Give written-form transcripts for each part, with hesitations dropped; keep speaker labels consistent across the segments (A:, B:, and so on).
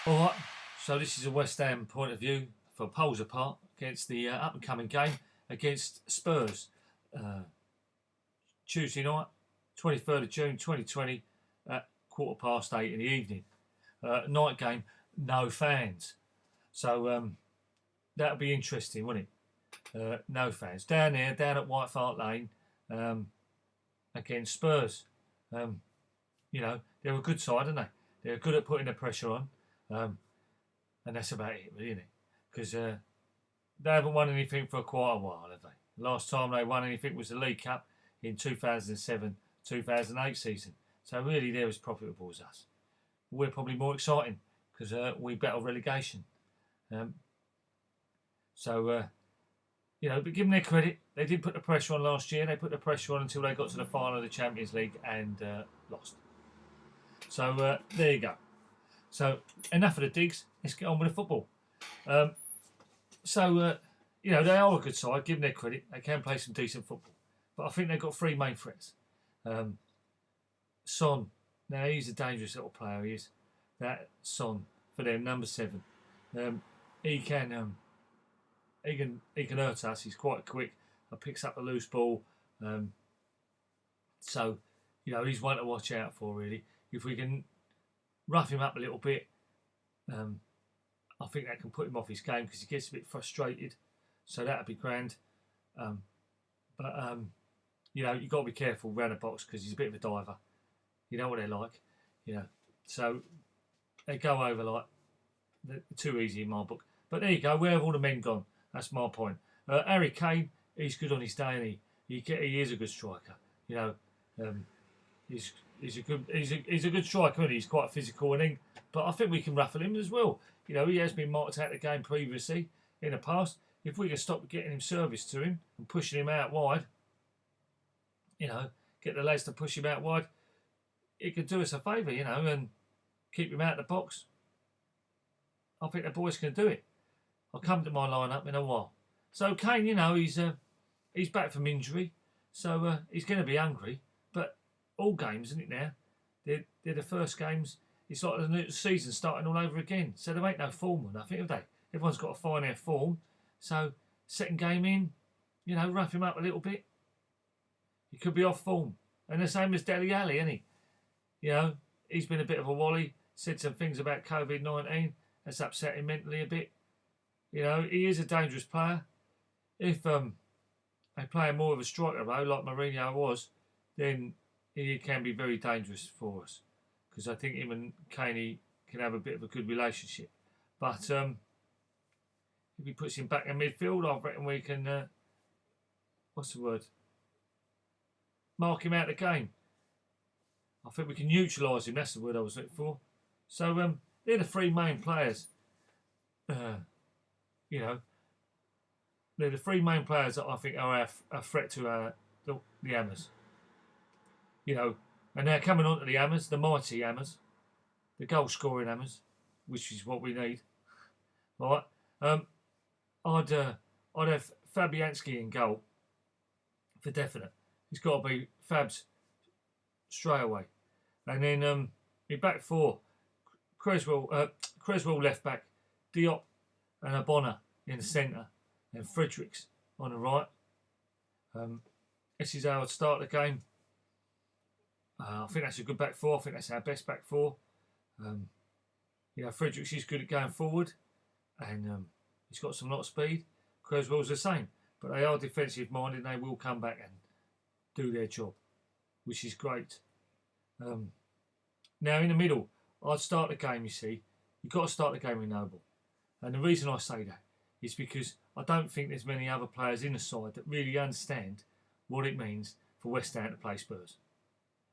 A: Alright, so this is a West Ham point of view for poles apart against the up and coming game against Spurs. Tuesday night, 23rd of June 2020 at 8:15 in the evening. Night game, no fans. So that'll be interesting, won't it? No fans. Down at White Hart Lane against Spurs. They're a good side, aren't they? They're good at putting the pressure on. And that's about it, really, isn't it? Because they haven't won anything for quite a while, have they? Last time they won anything was the League Cup in 2007-2008 season. So really they're as profitable as us. We're probably more exciting because we battle relegation. But give them their credit. They did put the pressure on last year. They put the pressure on until they got to the final of the Champions League and lost. So there you go. So enough of the digs. Let's get on with the football. They are a good side. Give them their credit. They can play some decent football. But I think they've got three main threats. Son. Now he's a dangerous little player. He is. That Son for them, number 7. He can hurt us. He's quite quick. Picks up a loose ball. He's one to watch out for, really. If we can rough him up a little bit, I think that can put him off his game because he gets a bit frustrated. So that'd be grand. You've got to be careful around the box because he's a bit of a diver. You know what they're like, So they go over like too easy in my book. But there you go. Where have all the men gone? That's my point. Harry Kane, he's good on his day, and he is a good striker. He's a good striker, and he's quite physical, but I think we can ruffle him as well. He has been marked out of the game previously in the past. If we can stop getting him service to him and pushing him out wide, get the lads to push him out wide, it could do us a favour, and keep him out of the box. I think the boys can do it. I'll come to my lineup in a while. So Kane, he's back from injury, so he's going to be hungry. But all games, isn't it now? They're the first games. It's like the new season starting all over again. So there ain't no form or nothing, have they? Everyone's got to find their form. So second game in, rough him up a little bit. He could be off form. And the same as Dele Alli, isn't he? He's been a bit of a wally. Said some things about COVID-19. That's upset him mentally a bit. He is a dangerous player. If they play him more of a striker role like Mourinho was, then he can be very dangerous for us. Because I think him and Kane can have a bit of a good relationship. But if he puts him back in midfield, I reckon we can, mark him out of the game. I think we can neutralise him, that's the word I was looking for. So they're the three main players. They're the three main players that I think are a threat to the Hammers. And now coming on to the Hammers, the mighty Hammers, the goal-scoring Hammers, which is what we need. Right? I'd have Fabianski in goal for definite. He's got to be Fabs straight away. And then in back four, Creswell left back, Diop and Abona in the centre, and Fredericks on the right. This is how I'd start the game. I think that's a good back four. I think that's our best back four. Fredericks is good at going forward, and he's got some lot of speed. Creswell's the same, but they are defensive minded and they will come back and do their job, which is great. Now in the middle, I'd start the game, you see. You've got to start the game with Noble. And the reason I say that is because I don't think there's many other players in the side that really understand what it means for West Ham to play Spurs.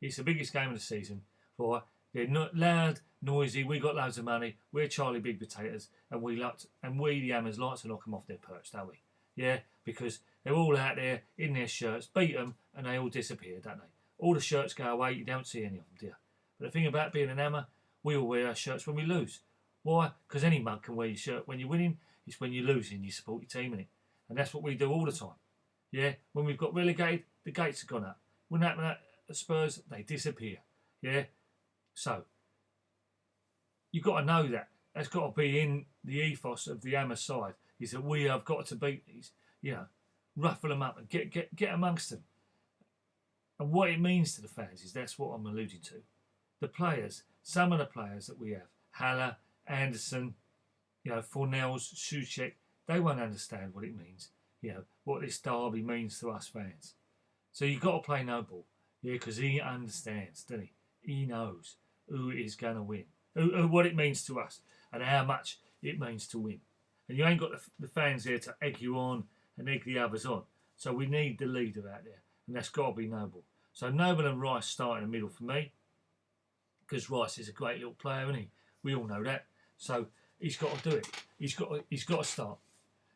A: It's the biggest game of the season. They're not loud, noisy, we got loads of money, we're Charlie Big Potatoes, and we the Hammers like to knock them off their perch, don't we? Yeah, because they're all out there in their shirts, beat them, and they all disappear, don't they? All the shirts go away, you don't see any of them, do you? But the thing about being an Hammer, we all wear our shirts when we lose. Why? Because any mug can wear your shirt when you're winning. It's when you're losing, you support your team in it. And that's what we do all the time. Yeah, when we've got relegated, the gates have gone up. When that happens at Spurs, they disappear. Yeah, so you've got to know that. that's got to be in the ethos of the Hammer side, is that we have got to beat these, you know, ruffle them up and get amongst them. And what it means to the fans is that's what I'm alluding to. The players, some of the players that we have, Haller, Anderson, you know, Fornells, Souček, they won't understand what it means, you know, what this derby means to us fans. So you've got to play no ball, yeah, because he understands, doesn't he? He knows who is going to win, what it means to us, and how much it means to win. And you ain't got the fans here to egg you on and egg the others on. So we need the leader out there, and that's got to be Noble. So Noble and Rice start in the middle for me, because Rice is a great little player, isn't he? We all know that. So he's got to do it. He's got to start.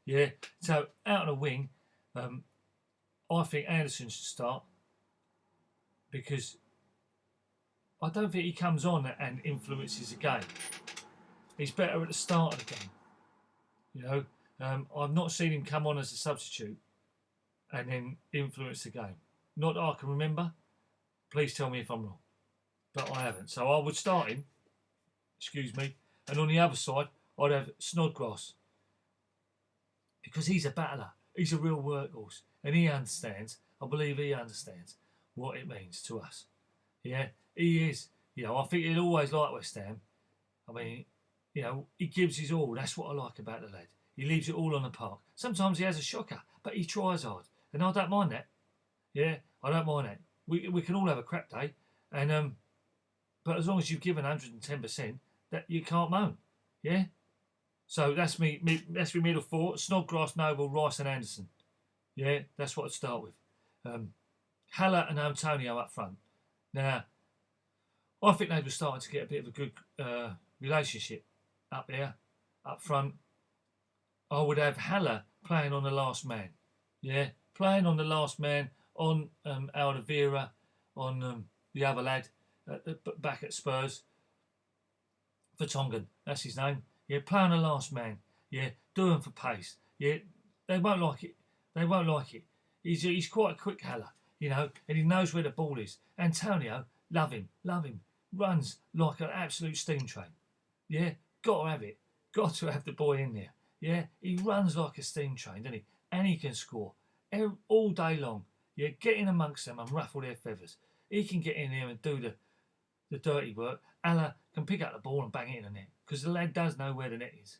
A: Yeah. So out on the wing, I think Anderson should start, because I don't think he comes on and influences the game. He's better at the start of the game. You know, I've not seen him come on as a substitute and then influence the game. Not that I can remember. Please tell me if I'm wrong. But I haven't. So I would start him, excuse me, and on the other side, I'd have Snodgrass, because he's a battler. He's a real workhorse, and he understands, I believe he understands what it means to us. Yeah, he is. You know, I think he'll always like West Ham. I mean, you know, he gives his all. That's what I like about the lad. He leaves it all on the park. Sometimes he has a shocker, but he tries hard, and I don't mind that. Yeah, I don't mind that. We can all have a crap day, and but as long as you've given 110%, that you can't moan. Yeah. So that's me. That's my middle four: Snodgrass, Noble, Rice, and Anderson. Yeah, that's what I'd start with. Haller and Antonio up front. Now, I think they were starting to get a bit of a good relationship up there, up front. I would have Haller playing on the last man. Yeah, playing on the last man on Alderweireld, on the other lad back at Spurs. Vertonghen, that's his name. Yeah, playing the last man. Yeah, doing for pace. Yeah, they won't like it. They won't like it. He's quite a quick Haller, you know, and he knows where the ball is. Antonio, love him. Runs like an absolute steam train. Yeah, got to have it. Got to have the boy in there. Yeah, he runs like a steam train, doesn't he? And he can score all day long. Yeah, get in amongst them and ruffle their feathers. He can get in there and do the dirty work. Haller can pick up the ball and bang it in the net, because the lad does know where the net is.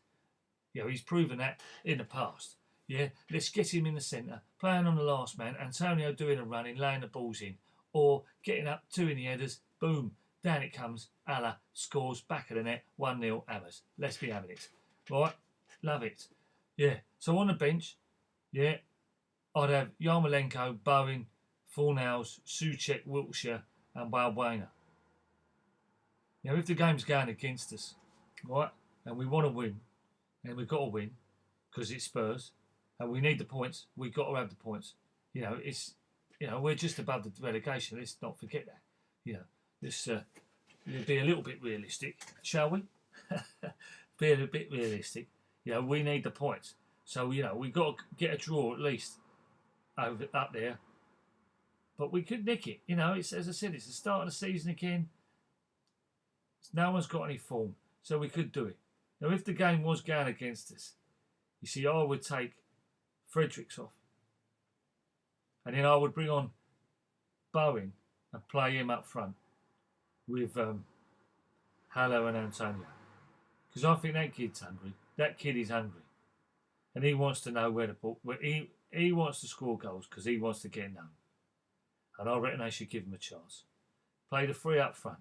A: You know, he's proven that in the past. Yeah, let's get him in the centre, playing on the last man, Antonio doing a running, laying the balls in, or getting up, two in the headers, boom, down it comes, Haller scores, back of the net, 1-0, Hammers. Let's be having it. Right, love it. Yeah, so on the bench, yeah, I'd have Yarmolenko, Bowen, Fornells, Souček, Wiltshire, and Balbuena. Now, if the game's going against us, right, and we want to win, and we've got to win, because it's Spurs, and we need the points, we've got to have the points. You know, it's, you know, we're just above the relegation. Let's not forget that. You know, let's be a little bit realistic, shall we? Be a bit realistic. You know, we need the points. So, you know, we've got to get a draw at least up there. But we could nick it. You know, it's, as I said, it's the start of the season again. No one's got any form, so we could do it. Now, if the game was going against us, you see, I would take Fredericks off. And then I would bring on Bowen and play him up front with Haller and Antonio. Because I think that kid's hungry. That kid is hungry. And he wants to know where the ball... He wants to score goals because he wants to get known. And I reckon they should give him a chance. Play the three up front.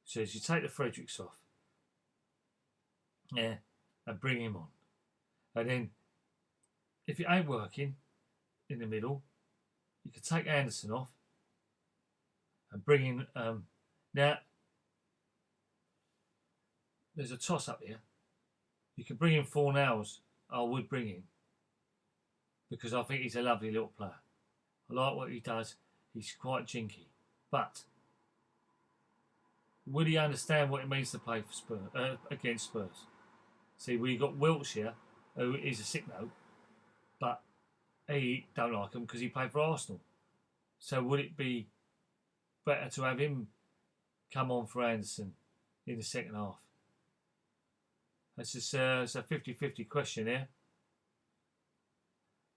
A: So as you take the Fredericks off, yeah, and bring him on. And then, if it ain't working in the middle, you could take Anderson off and bring in. Now, there's a toss up here. You could bring in Fornells. I would bring in, because I think he's a lovely little player. I like what he does. He's quite jinky, but would he understand what it means to play for Spurs against Spurs? See, we got Wiltshire, who is a sick note, but he don't like him because he played for Arsenal. So would it be better to have him come on for Anderson in the second half? It's a 50-50 question here.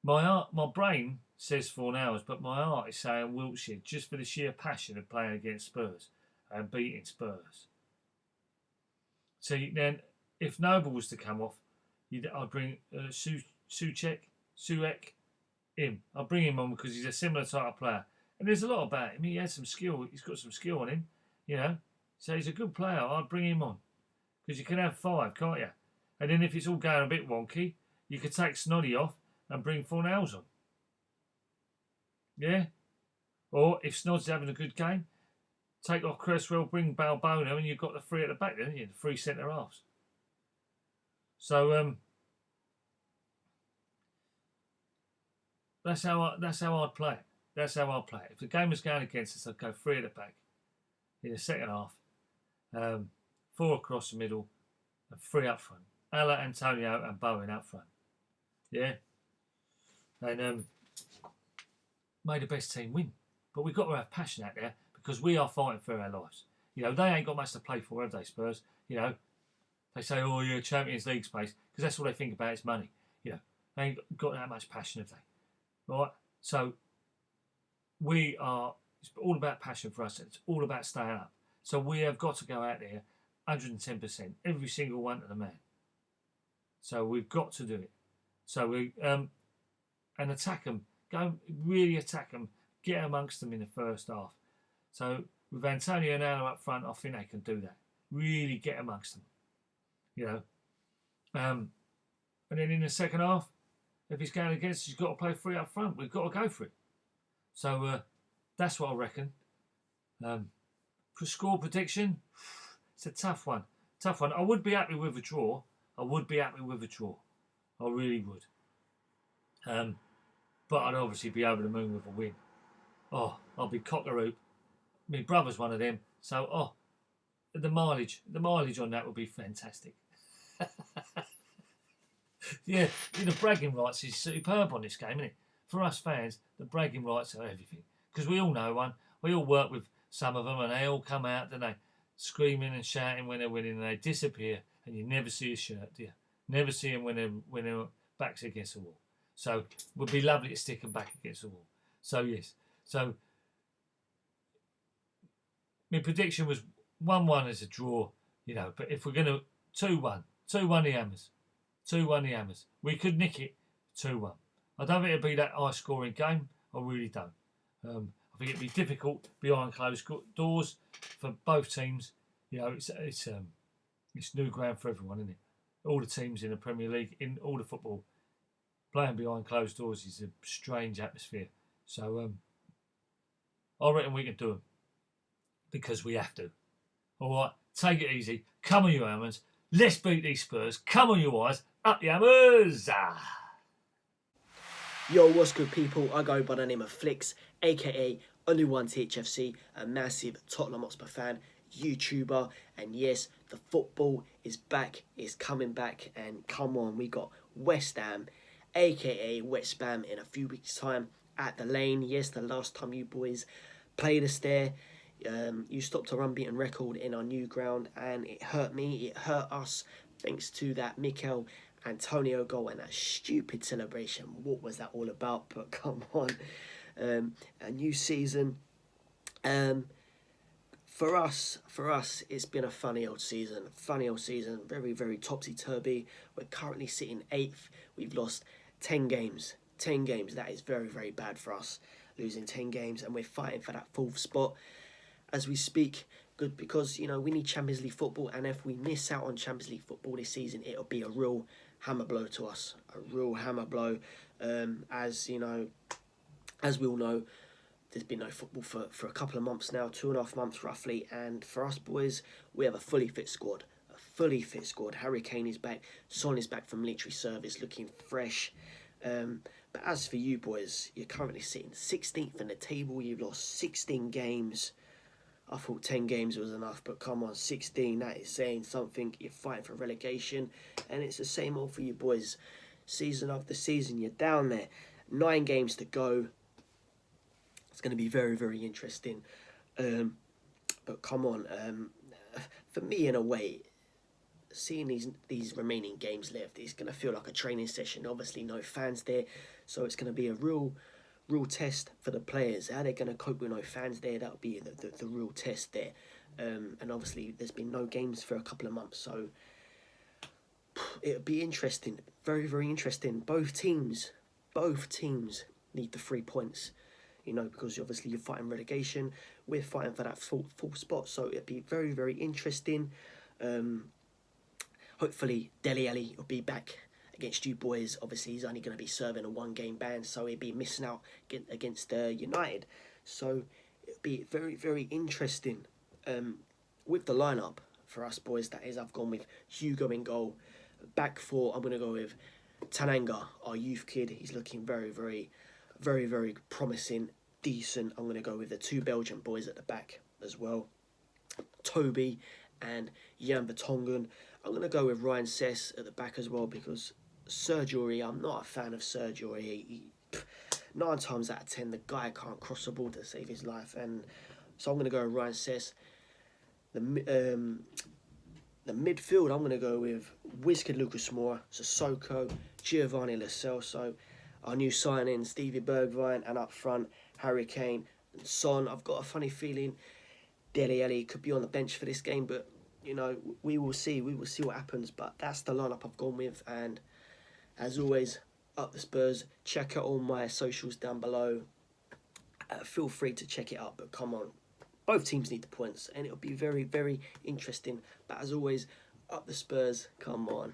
A: My brain says 4 hours, but my heart is saying Wiltshire, just for the sheer passion of playing against Spurs and beating Spurs. So then, if Noble was to come off, I'd bring Suchek in. I'll bring him on because he's a similar type of player. And there's a lot about him. He has some skill. He's got some skill on him, you know. So he's a good player. I'd bring him on. Because you can have 5, can't you? And then if it's all going a bit wonky, you could take Snoddy off and bring Fornals on. Yeah? Or if Snod's having a good game, take off Cresswell, bring Balbona, and you've got the 3 at the back, then you? The 3 centre halves. So that's how I'd play it. That's how I'd play it. If the game was going against us, I'd go 3 at the back in the second half, 4 across the middle, and 3 up front. Ala, Antonio, and Bowen up front. Yeah, and made the best team win. But we've got to have passion out there because we are fighting for our lives. You know, they ain't got much to play for, have they, Spurs? You know, they say, oh, you're Champions League space, because that's all they think about is money. You know, they ain't got that much passion, have they? Right? So it's all about passion for us. It's all about staying up. So we have got to go out there 110%, every single one to the man. So we've got to do it. So we and attack them. Go really attack them. Get amongst them in the first half. So with Antonio and Ala up front, I think they can do that. Really get amongst them. You know. And then in the second half, if he's going against us, he's got to play 3 up front. We've got to go for it. So that's what I reckon. Score prediction, it's a tough one. Tough one. I would be happy with a draw. I really would. But I'd obviously be over the moon with a win. Oh, I'll be cock-a-roop. My brother's one of them. So, the mileage on that would be fantastic. Yeah, the bragging rights is superb on this game, isn't it? For us fans, the bragging rights are everything. Because we all know one. We all work with some of them and they all come out, don't they? Screaming and shouting when they're winning and they disappear and you never see a shirt, do you? Never see them when they're backs against the wall. So it would be lovely to stick them back against the wall. So yes. So my prediction was 1-1 as a draw, you know, but if we're going to 2-1 the Hammers. 2-1 the Hammers. We could nick it 2-1. I don't think it'll be that high scoring game. I really don't. I think it'd be difficult behind closed doors for both teams. You know, it's new ground for everyone, isn't it? All the teams in the Premier League, in all the football, playing behind closed doors is a strange atmosphere. So I reckon we can do them because we have to. All right, take it easy. Come on, you Hammers. Let's beat these Spurs. Come on, you eyes. Up the Hammers.
B: Yo, what's good, people? I go by the name of Flicks, aka OnlyOneTHFC, a massive Tottenham Hotspur fan, YouTuber, and yes, the football is back, is coming back, and come on, we got West Ham, aka West Ham, in a few weeks' time at the Lane. Yes, the last time you boys played us there, you stopped our unbeaten record in our new ground, and it hurt me, it hurt us, thanks to that Mikel Antonio goal and that stupid celebration. What was that all about? But come on, a new season. For us, it's been a funny old season. Very, very topsy-turvy. We're currently sitting 8th. We've lost 10 games. That is very, very bad for us, losing 10 games, and we're fighting for that 4th spot as we speak. Good, because, you know, we need Champions League football, and if we miss out on Champions League football this season, it'll be a real hammer blow to us. A real hammer blow. As you know, as we all know, there's been no football for a couple of months now, 2.5 months roughly, and for us boys, we have a fully fit squad. Harry Kane is back, Son is back from military service, looking fresh. But as for you boys, you're currently sitting 16th in the table. You've lost 16 games. I thought 10 games was enough, but come on, 16, that is saying something. You're fighting for relegation, and it's the same old for you boys. Season after season, you're down there. 9 games to go. It's going to be very, very interesting. But come on, for me, in a way, seeing these remaining games left, it's going to feel like a training session. Obviously, no fans there, so it's going to be a real test for the players. How they're going to cope with no fans there, that'll be the real test there. And obviously, there's been no games for a couple of months, so it'll be interesting. Very, very interesting. Both teams need the 3 points. You know, because obviously you're fighting relegation, we're fighting for that full spot, so it'll be very, very interesting. Hopefully Dele Alli will be back against you boys. Obviously he's only going to be serving a 1-game ban, so he'll be missing out against United. So it'll be very, very interesting. With the lineup for us boys, that is, I've gone with Hugo in goal. Back four, I'm going to go with Tananga, our youth kid. He's looking very, very, very, very promising, decent. I'm going to go with the 2 Belgian boys at the back as well, Toby and Jan Vertonghen. I'm going to go with Ryan Sess at the back as well, because Sergio, I'm not a fan of Sergio. 9 times out of 10, the guy can't cross the ball to save his life, and so I'm going to go with Ryan Sess. The midfield, I'm going to go with Wizkid Lucas Moura, Sissoko, Giovanni Lo Celso, our new signing, Stevie Bergwijn, and up front, Harry Kane and Son. I've got a funny feeling Dele Alli could be on the bench for this game, but, you know, we will see. We will see what happens, but that's the lineup I've gone with, and as always, up the Spurs. Check out all my socials down below. Feel free to check it out, but come on. Both teams need the points, and it'll be very, very interesting. But as always, up the Spurs. Come on.